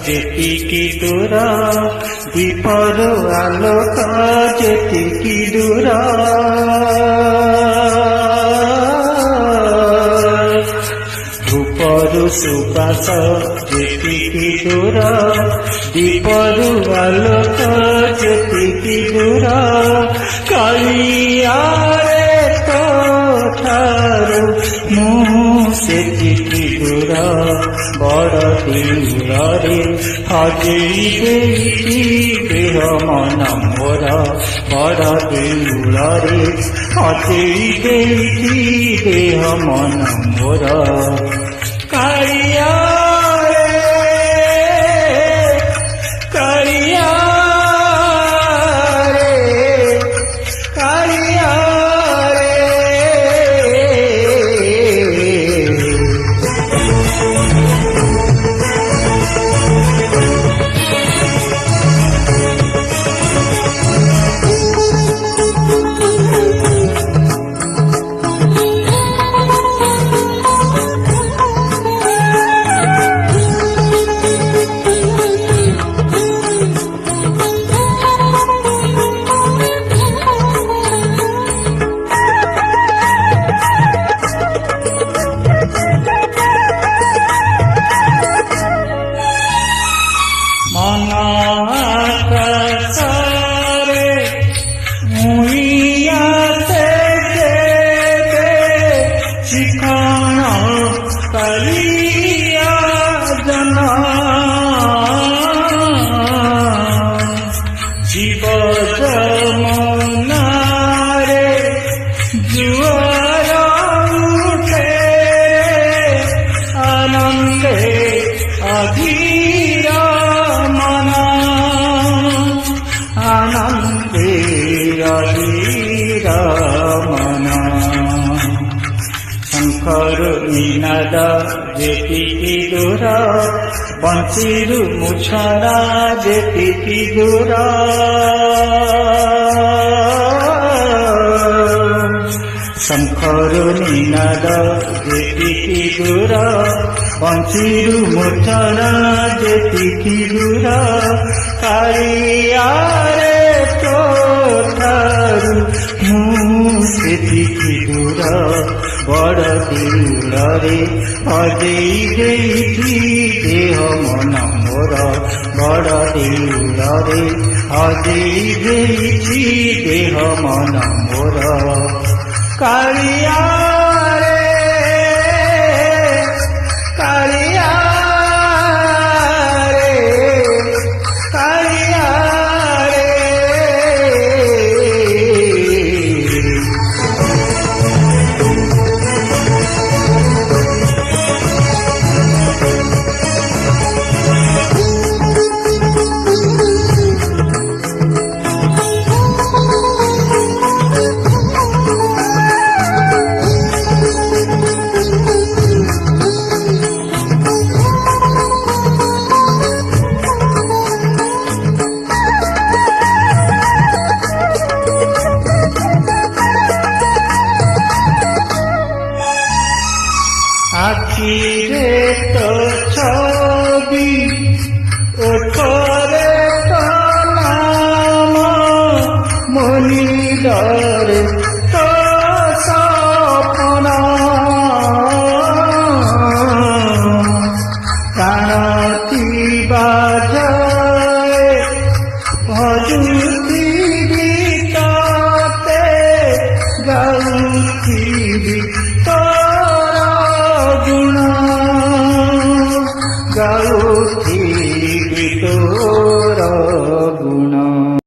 ଯେତିକି ଦୂର ଦୀପରୁ ଆଲୋକ ଯେତିକି ଦୂର ଧୂପରୁ ସୁବାସ ଯେତିକି ଦୂର ଦୀପରୁ ଆଲୋକ ଯେତିକି ଦୂର କାଳିଆରେ ତୋ ଠାରୁ ମୁଁ ସେତିକି ଦୂର ବଡ଼ ଦୂରରେ ହଜେଇ ଦେଇଛି ଦେହ ମନ ମୋର ବଡ଼ ଦୂରରେ ହଜେଇ ଦେଇଛି ଦେହ ମନ ମୋର କାଳିଆରେ କାଳିଆରେ କାଳିଆରେ আকাশে মুইয়াতে দেবে শিখন কালিয়া জন জীব যমুনারে জুয়ার উঠে আনন্দে অধীর আনন্দে অধীর মন শঙ্কর নিনাদ যেতিকি দূর বଂଶୀରୁ ମୁଛଡ଼ା ଯେତିକି ଦୂର ଶଙ୍ଖରୁ ନିନାଦ ଯେତିକି ଦୂର ବଂଶୀରୁ ମୁଛଡ଼ା ଯେତିକି ଦୂର କାଳିଆରେ ତୋ ଠାରୁ ମୁଁ ସେତିକି ଦୂର ବଡ଼ ଦୂରରେ ହଜେଇ ଦେଇଛି ଦେହ ମନ ମୋର ବଡ଼ ଦୂରରେ ହଜେଇ ଦେଇଛି ଦେହ ମନ ମୋର କାଳିଆରେ କାଳିଆରେ କାଳିଆରେ আখিরে তো ছবি ওঠরে তো নাম মনিদরে